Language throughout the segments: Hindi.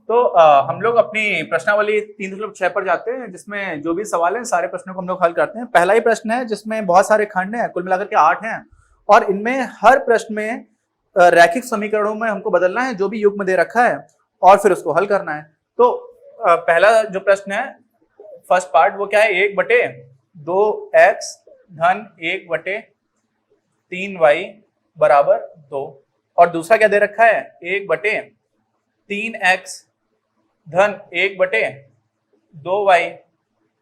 तो हम लोग अपनी प्रश्नावली 3.6 पर जाते हैं, जिसमें जो भी सवाल है सारे प्रश्नों को हम लोग हल करते हैं। पहला ही प्रश्न है जिसमें बहुत सारे खंड हैं, कुल मिलाकर के 8 हैं, और इनमें हर प्रश्न में रैखिक समीकरणों में हमको बदलना है जो भी युग्म दे रखा है और फिर उसको हल करना है। तो पहला जो प्रश्न है, फर्स्ट पार्ट, वो क्या है, 1/2x धन 1/3y बराबर 2, और दूसरा क्या दे रखा है, 1/3x धन 1/2y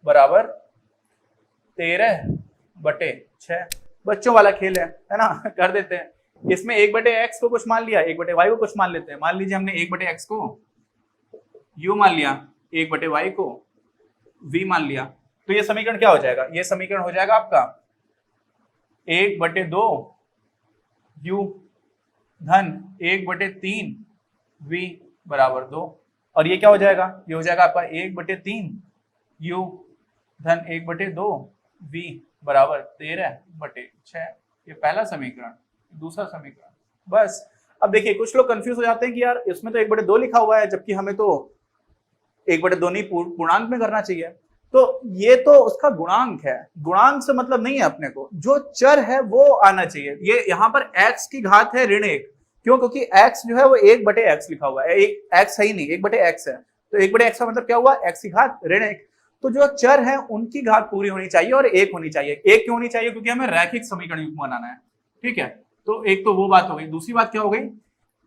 बराबर 13/6। बच्चों वाला खेल है ना, कर देते हैं। इसमें 1/x को कुछ मान लिया, 1/y को कुछ मान लेते हैं। मान लीजिए हमने 1/x को u मान लिया, 1/y को v मान लिया, तो ये समीकरण क्या हो जाएगा, ये समीकरण हो जाएगा आपका 1/2 u धन 1/3 v बराबर 2, और ये क्या हो जाएगा, ये हो जाएगा आपका 1/3 u धन 1/2 v बराबर 13/6। ये पहला समीकरण। दूसरा समीकरण, बस। अब देखिए कुछ लोग कंफ्यूज हो जाते हैं कि यार इसमें तो 1/2 लिखा हुआ है, जबकि हमें तो 1/2 नहीं पूर्णांक में करना चाहिए। तो ये तो उसका गुणांक है, गुणांक से मतलब नहीं है अपने को, जो चर है वो आना चाहिए। ये यहाँ पर x की घात है ऋण 1, क्यों, क्योंकि x जो है वो 1/x लिखा हुआ है, एक x है ही नहीं, 1/x है, तो 1/x का मतलब क्या हुआ, x की घात ऋण 1। तो जो चर है उनकी घात पूरी होनी चाहिए और 1 होनी चाहिए। 1 क्यों होनी चाहिए, क्योंकि हमें रैखिक समीकरण युग्म बनाना है, ठीक है। तो एक तो वो बात हो गई। दूसरी बात क्या हो गई,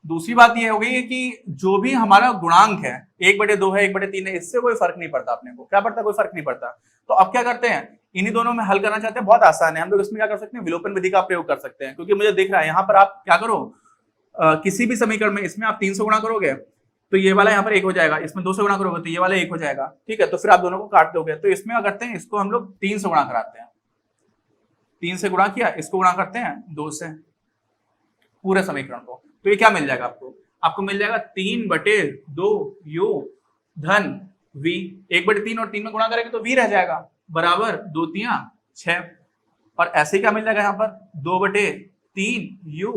दूसरी बात ये हो गई है कि जो भी हमारा गुणांक है, 1/2 है, 1/3 है, इससे कोई फर्क नहीं पड़ता अपने को, क्या पड़ता, कोई फर्क नहीं पड़ता। तो अब क्या करते हैं, इन्हीं दोनों में हल करना चाहते हैं, बहुत आसान है। हम लोग इसमें क्या कर सकते हैं, विलोपन विधि का प्रयोग कर सकते हैं, क्योंकि मुझे दिख रहा है यहाँ पर आप क्या करो, किसी भी समीकरण में इसमें आप 3 से गुणा करोगे तो ये वाला यहाँ पर 1 हो जाएगा, इसमें 2 से गुणा करोगे तो ये वाला 1 हो जाएगा, ठीक है। तो फिर आप दोनों को काट दोगे, तो इसमें क्या करते हैं, इसको हम लोग 3 से गुणा कराते हैं, 3 से गुणा किया, इसको गुणा करते हैं 2 से, पूरे समीकरण को। तो ये क्या मिल जाएगा आपको, आपको मिल जाएगा 3/2 u धन v, 1/3 और 3 में गुणा करेंगे तो v रह जाएगा, बराबर 2 3 6, और ऐसे ही क्या मिल जाएगा यहाँ पर 2/3 u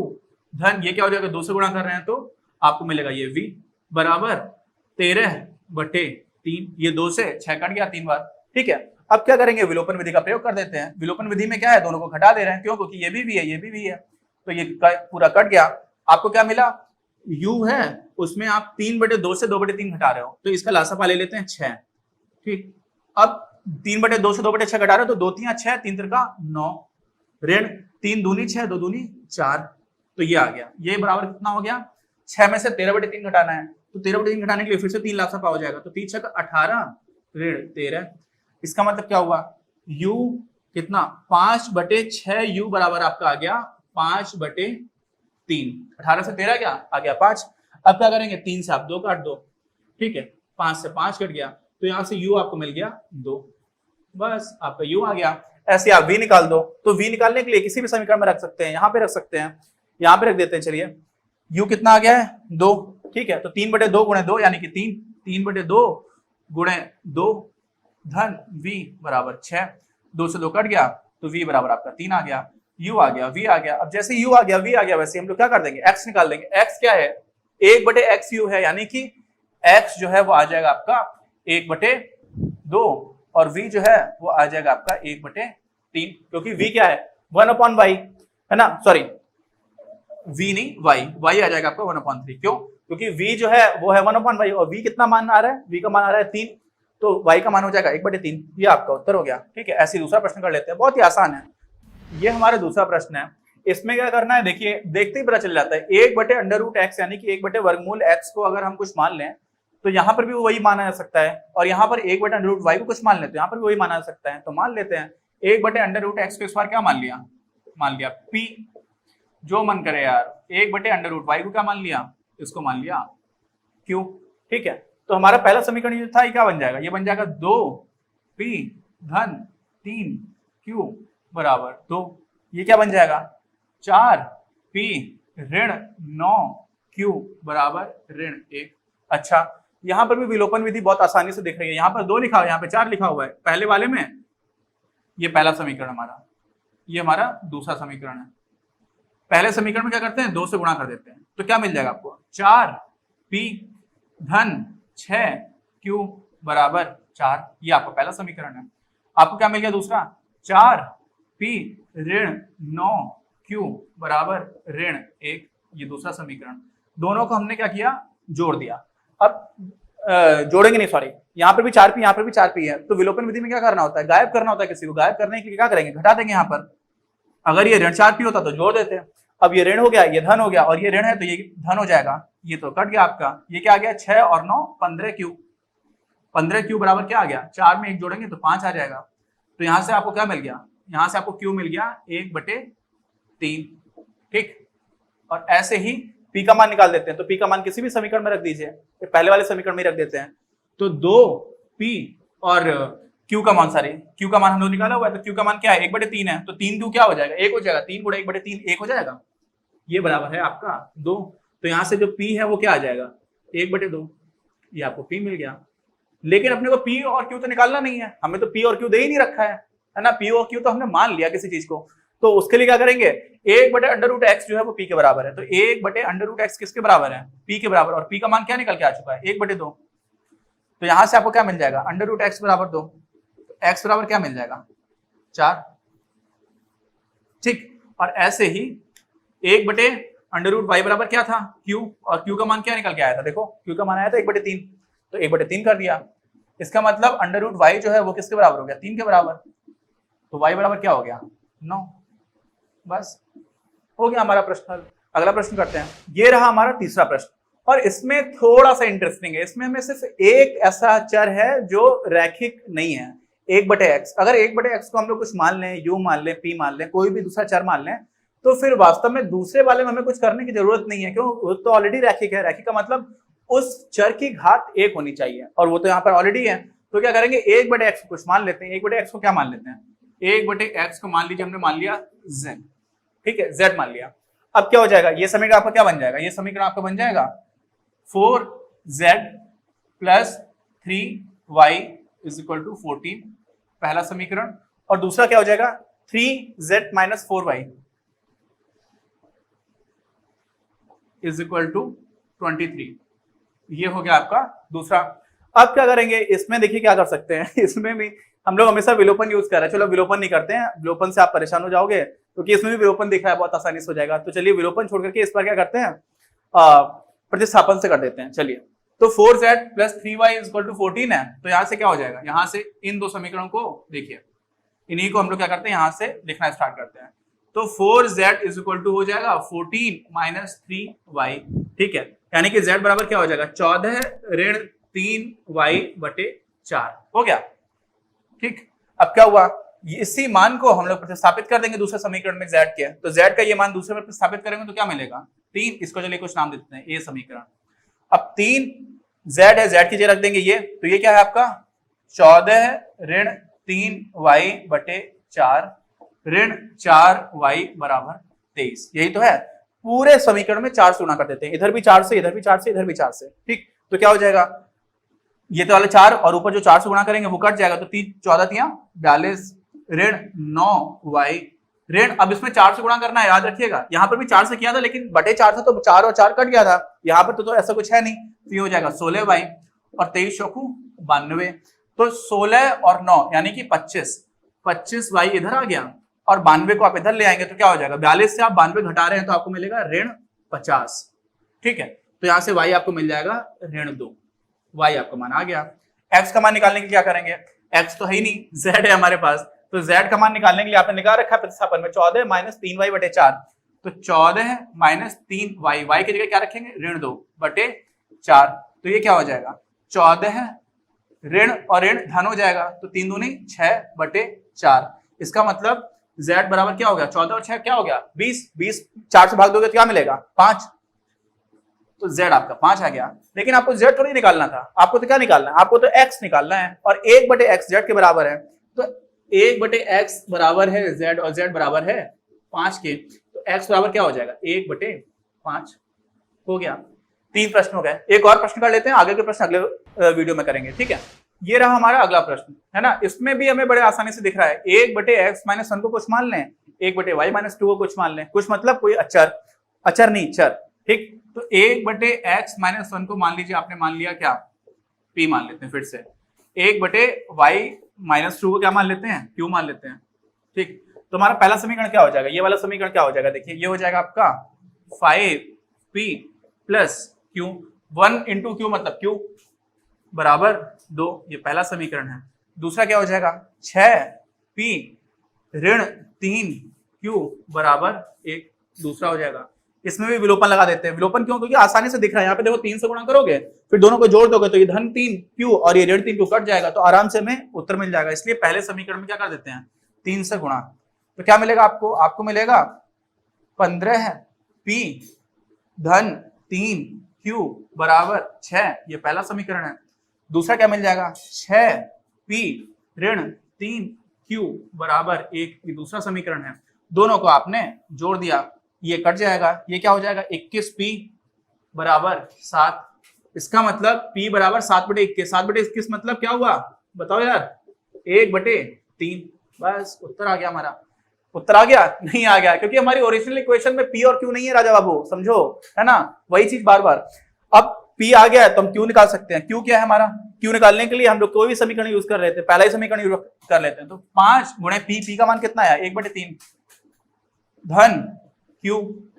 धन, ये क्या हो जाएगा, 2 से गुणा कर रहे हैं तो आपको मिलेगा ये v बराबर 13/3, ये 2 से 6 कट गया 3 बार, ठीक है। अब क्या करेंगे, विलोपन विधि का प्रयोग कर देते हैं। विलोपन विधि में क्या है, दोनों को घटा दे रहे हैं, क्यों, क्योंकि ये भी v है, ये भी v है, तो ये पूरा कट गया। आपको क्या मिला, u है, उसमें आप 3/2 से 2/3 घटा रहे हो, तो इसका लासापा ले लेते हैं 6, ठीक। अब 3/2 से 2/6 घटा रहे हो तो 2 3 6, 3 3 9, ऋण 3 दूनी 6, 2 दूनी 4, तो ये आ गया। ये बराबर कितना हो गया, 6 में से 13/3 घटाना है, तो 13/3 घटाने के लिए फिर से 3 लासापा हो जाएगा, तो 3 6 18 ऋण 13। इसका मतलब क्या हुआ, u कितना, 5/6 u बराबर आपका आ गया 5/3, 18 से 13 क्या आ गया 5। अब क्या करेंगे, 3 से आप 2 काट दो, ठीक है, 5 से 5 कट गया, तो यहां से u आपको मिल गया 2, बस आपका u आ गया। ऐसे आप v निकाल दो, तो v निकालने के लिए किसी भी समीकरण में रख सकते हैं, यहाँ पे रख सकते हैं, यहाँ पे रख देते हैं। चलिए u कितना आ गया है 2, ठीक है, तो 3/2 गुणे 2 यानी कि 3, 3/2 गुणे 2 धन v बराबर 6, 2 से 2 कट गया तो v बराबर आपका 3 आ गया, u आ गया, v आ गया। अब जैसे u आ गया, v आ गया, वैसे हम लोग क्या कर देंगे, x निकाल देंगे। x क्या है, 1/x u है, यानी कि x जो है वो आ जाएगा आपका 1/2 और v जो है वो आ जाएगा आपका 1/3, क्योंकि v क्या है 1/y है ना, सॉरी v नहीं y आ जाएगा आपका 1/3, क्यों, क्योंकि v जो है वो है 1/y और v कितना मान आ रहा है, v का मान आ रहा है 3, तो y का मान हो जाएगा 1/3। ये आपका उत्तर हो गया, ठीक है। ऐसे दूसरा प्रश्न कर लेते हैं, बहुत ही आसान है। ये हमारा दूसरा प्रश्न है। इसमें क्या करना है, देखिए देखते ही पता चल जाता है, 1/√x यानी कि 1/वर्गमूल x को अगर हम कुछ मान लें तो यहाँ पर भी वही माना जा सकता है, और यहाँ पर 1/√y को कुछ मान लेते हैं, यहाँ पर भी वही माना जा सकता है। तो मान लेते हैं 1/√x को इस बार क्या मान लिया, मान लिया p, जो मन करे यार। 1/√y को क्या मान लिया, इसको मान लिया q, ठीक है। तो हमारा पहला समीकरण जो था ये क्या बन जाएगा, ये बन जाएगा 2p धन 3q बराबर 2, ये क्या बन जाएगा 4p ऋण 9q बराबर ऋण 1। अच्छा, यहाँ पर भी विलोपन विधि बहुत आसानी से दिख रही है, यहाँ पर 2 लिखा हुआ है, यहाँ पे 4 लिखा हुआ है। पहले वाले में ये पहला समीकरण हमारा, ये हमारा दूसरा समीकरण है। पहले समीकरण में क्या करते हैं, 2 से गुणा कर देते हैं, तो क्या मिल जाएगा आपको, 4p धन 6q बराबर 4। ये आपका पहला समीकरण है। आपको क्या मिल गया दूसरा, 4p ऋण 9q बराबर ऋण 1। ये दूसरा समीकरण। दोनों को हमने क्या किया, जोड़ दिया। अब जोड़ेंगे नहीं, सॉरी, यहाँ पर भी 4p, यहाँ पर भी 4p है, तो विलोपन विधि में क्या करना होता है, गायब करना होता है किसी को। गायब करने के लिए क्या करेंगे, घटा देंगे। यहाँ पर अगर ये ऋण 4p होता तो जोड़ देते हैं। अब ये ऋण हो गया, ये धन हो गया, और ये ऋण है तो ये धन हो जाएगा। ये तो कट गया आपका। ये क्या आ गया, 6 और 9 15q। 15q बराबर क्या आ गया, 4 में 1 जोड़ेंगे तो 5 आ जाएगा। तो यहां से आपको क्या मिल गया, यहां से आपको q मिल गया 1/3। ठीक, और ऐसे ही p का मान निकाल देते हैं। तो p का मान किसी भी समीकरण में रख दीजिए, पहले वाले समीकरण में रख देते हैं। तो 2p और q का मान, सारे q का मान हम लोग निकाला हुआ है, तो q का मान क्या है, 1/3 है, तो 3q क्या हो जाएगा, 1 हो जाएगा। 3 गुणा 1/3 1 हो जाएगा। ये बराबर है आपका 2। तो यहाँ से जो p है वो क्या आ जाएगा, 1/2। ये आपको p मिल गया। लेकिन अपने को p और q तो निकालना नहीं है, हमें तो p और q दे ही नहीं रखा है ना। p और q तो हमने मान लिया किसी चीज को, तो उसके लिए क्या करेंगे, 1/√x जो है वो p के बराबर है। तो 1/√x किसके बराबर है, p के बराबर। और p का मान क्या निकल के आ चुका है, 1/2। तो यहां से आपको क्या मिल जाएगा, √x बराबर 2। तो x बराबर क्या मिल जाएगा, 4। ठीक, और ऐसे ही 1/√y बराबर क्या था, q, और q का मान क्या निकल के आया था, देखो q का मान आया था 1/3, तो 1/3 कर दिया। इसका मतलब √y जो है वो किसके बराबर हो गया, 3 के बराबर। तो y बराबर क्या हो गया, 9। बस हो गया हमारा प्रश्न। अगला प्रश्न करते हैं। ये रहा हमारा तीसरा प्रश्न, और इसमें थोड़ा सा इंटरेस्टिंग है। इसमें हमें सिर्फ एक ऐसा चर है जो रैखिक नहीं है, 1/x। अगर 1/x को हम लोग कुछ मान लें, u मान लें, p मान लें, कोई भी दूसरा चर मान लें, तो फिर वास्तव में दूसरे वाले में हमें कुछ करने की जरूरत नहीं है। क्यों, वो तो ऑलरेडी रैखिक है। रैखिक का मतलब उस चर की घात 1 होनी चाहिए, और वो तो यहाँ पर ऑलरेडी है। तो क्या करेंगे, 1/x को कुछ मान लेते हैं। 1/x को क्या मान लेते हैं, 1/x को मान लीजिए, हमने मान लिया z। ठीक है, z मान लिया। अब क्या हो जाएगा, ये समीकरण आपका क्या बन जाएगा, ये समीकरण आपका बन जाएगा 4z + 3y = 14, पहला समीकरण। और दूसरा क्या हो जाएगा, 3z - 4y = 23। ये हो गया आपका दूसरा। अब क्या करेंगे, इसमें देखिए क्या कर सकते हैं। इसमें भी हम लोग हमेशा विलोपन यूज कर रहे हैं। चलो विलोपन नहीं करते हैं, विलोपन से आप परेशान हो जाओगे, क्योंकि इसमें भी विलोपन दिख रहा है, बहुत आसानी से हो जाएगा। तो चलिए विलोपन छोड़ करके इस पर क्या करते हैं, प्रतिस्थापन से कर देते हैं। चलिए, तो 4z + 3y = 14 है। तो यहाँ से क्या हो जाएगा, यहाँ से इन दो समीकरणों को देखिए, इन्हीं को हम लोग क्या करते हैं, यहाँ से लिखना स्टार्ट करते हैं। तो 4z = हो जाएगा 14 - 3y। ठीक है, यानी कि z बराबर क्या हो जाएगा, 14 ऋण 3y/4 हो गया। ठीक, अब क्या हुआ, इसी मान को हम लोग प्रतिस्थापित कर देंगे दूसरे समीकरण में z के। तो z का ये मान दूसरे में प्रतिस्थापित करेंगे तो क्या मिलेगा, 3। इसको चलिए कुछ नाम देते हैं, ये समीकरण। अब 3 z है, z की जगह रख देंगे ये। तो ये क्या है आपका, 14 ऋण 3y/4 ऋण 4y = 23। यही तो है। पूरे समीकरण में 4 से गुणा कर देते हैं, इधर भी 4 से, इधर भी 4 से, इधर भी 4 से। ठीक, तो क्या हो जाएगा, ये तो वाले 4 और ऊपर जो 4 से गुणा करेंगे वो कट जाएगा। तो 3 14 42 ऋण 9y ऋण, अब इसमें 4 से गुणा करना है, याद रखिएगा। यहाँ पर भी 4 से किया था, लेकिन बटे 4 था तो 4 और 4 कट गया था। यहाँ पर तो ऐसा कुछ है नहीं, तो ये हो जाएगा 16y और 23 चौकू 92। तो 16 और 9 यानी कि 25y इधर आ गया, और 92 को आप इधर ले आएंगे तो क्या हो जाएगा, 42 से आप 92 घटा रहे हैं तो आपको मिलेगा ऋण 50। ठीक है, तो यहाँ से y आपको मिल जाएगा ऋण 2। y आपका मान आ गया। x का मान निकालने के लिए क्या करेंगे, x तो है ही नहीं, z है हमारे पास। तो z का मान निकालने के लिए आपने निकाल रखा है प्रतिस्थापन में 14 - 3y/4। तो 14 - 3y, y की जगह क्या रखेंगे, ऋण 2/4। तो ये क्या हो जाएगा, 14 ऋण और ऋण धन हो जाएगा, तो 3 दूनी 6/4। इसका मतलब z बराबर क्या हो गया, 14 और 6 क्या हो गया, 20। 20 4 से भाग दोगे तो क्या मिलेगा, 5। तो z आपका 5 आ गया। लेकिन आपको z थोड़ी निकालना था, आपको तो क्या निकालना है, आपको तो x निकालना है, और 1/x z के बराबर है। तो 1/x बराबर है z, और z बराबर है 5 के। तो x बराबर क्या हो जाएगा, 1/5 हो गया। 3 प्रश्न हो गए। एक और प्रश्न कर लेते हैं, आगे के प्रश्न अगले वीडियो में करेंगे। ठीक है, ये रहा हमारा अगला प्रश्न, है ना। इसमें भी हमें बड़े आसानी से दिख रहा है, 1/x-1 को कुछ मान लें, 1/y-2 को कुछ मान लें, कुछ मतलब कोई अचर नहीं, चर, ठीक। तो 1/x-1 को मान लीजिए, आपने मान लिया क्या, p मान लेते हैं फिर से, 1/y-2 को क्या मान लेते हैं, q मान लेते हैं, ठीक। तो हमारा पहला समीकरण क्या हो जाएगा, ये वाला समीकरण क्या हो जाएगा, देखिए ये हो जाएगा आपका 5p + q, 1 × q मतलब q बराबर 2, ये पहला समीकरण है। दूसरा क्या हो जाएगा, 6p - 3q बराबर 1, दूसरा हो जाएगा। इसमें भी विलोपन लगा देते हैं, विलोपन क्यों, क्योंकि आसानी से दिख रहा है, यहाँ पे देखो 3 से गुणा करोगे, फिर दोनों को जोड़ दोगे तो ये -3q और ये -3q कट जाएगा, तो आराम से हमें उत्तर मिल जाएगा। इसलिए पहले समीकरण में क्या कर देते हैं, 3 से गुणा, तो क्या मिलेगा आपको मिलेगा 15p - 3q बराबर 6, ये पहला समीकरण है। दूसरा क्या मिल जाएगा, 6p - 3q बराबर 1, ये दूसरा समीकरण है। दोनों को आपने जोड़ दिया, ये कट जाएगा, ये क्या हो जाएगा, 21p बराबर 7। इसका मतलब p बराबर 7/21, 7/21 मतलब क्या हुआ बताओ यार, 1/3। बस उत्तर आ गया हमारा। उत्तर आ गया, नहीं आ गया, क्योंकि हमारी ओरिजिनल इक्वेशन में p और q नहीं है राजा बाबू, समझो, है ना, वही चीज बार बार। अब p आ गया है तो हम q निकाल सकते हैं। q क्या है हमारा, q निकालने के लिए हम लोग कोई भी समीकरण यूज कर रहे थे, पहला ही समीकरण यूज कर लेते हैं। तो 5 × p का मान कितना है, 1/3 धन q,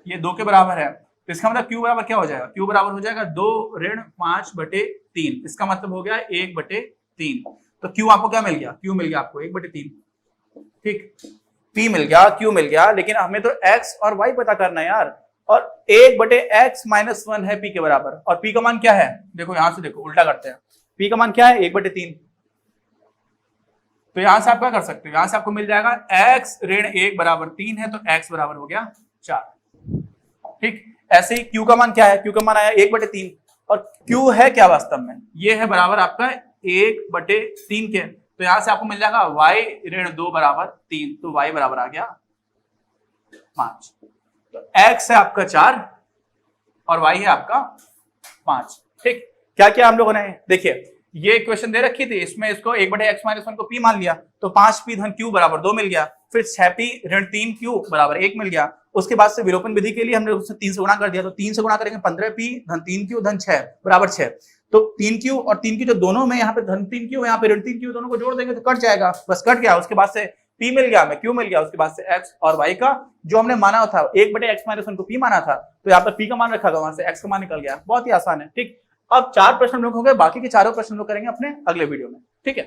ये 2 के बराबर है, तो इसका मतलब q बराबर क्या हो जाएगा, q बराबर हो जाएगा 2 ऋण 5/3, इसका मतलब हो गया 1/3। तो q आपको क्या मिल गया, q मिल गया आपको 1/3, ठीक। p मिल गया, q मिल गया, लेकिन हमें तो x और y पता करना है यार, और 1/x-1 है p के बराबर, और p का मान क्या है, देखो यहां से देखो, उल्टा करते हैं, p का मान क्या है 1/3। तो यहां से आप क्या कर सकते हो, यहां से आपको मिल जाएगा x ऋण 1 बराबर 3 है, तो x बराबर हो गया 4, ठीक। ऐसे ही q का मान क्या है, q का मान आया 1/3, और q है क्या वास्तव में, ये है बराबर आपका 1/3 के, तो यहां से आपको मिल जाएगा y ऋण 2 बराबर 3, तो y बराबर आ गया 5। तो x है आपका 4 और y है आपका 5, ठीक। क्या किया हम लोगों ने, देखिए ये इक्वेशन दे रखी थी, इसमें इसको 1/x-1 को p मान लिया, तो 5p धन q बराबर 2 मिल गया, फिर 6p ऋण 3q बराबर 1 मिल गया। उसके बाद से विलोपन विधि के लिए हमने उससे 3 से गुणा कर दिया, तो 3 से गुणा करेंगे 15p धन 3q धन 6 बराबर 6, तो 3q और 3q जो दोनों में, यहाँ पे धन 3q यहाँ पे ऋण 3q, दोनों को जोड़ देंगे तो कट जाएगा, बस कट गया। उसके बाद से p मिल गया, हमें q मिल गया, उसके बाद से x और y का जो हमने माना था 1/x-1 को p माना था, तो यहाँ पर p का मान रखा गया, वहां से x का मान निकल गया, बहुत ही आसान है, ठीक। अब 4 प्रश्न हम लोग हो गए, बाकी के चारों प्रश्न हम लोग करेंगे अपने अगले वीडियो में, ठीक है।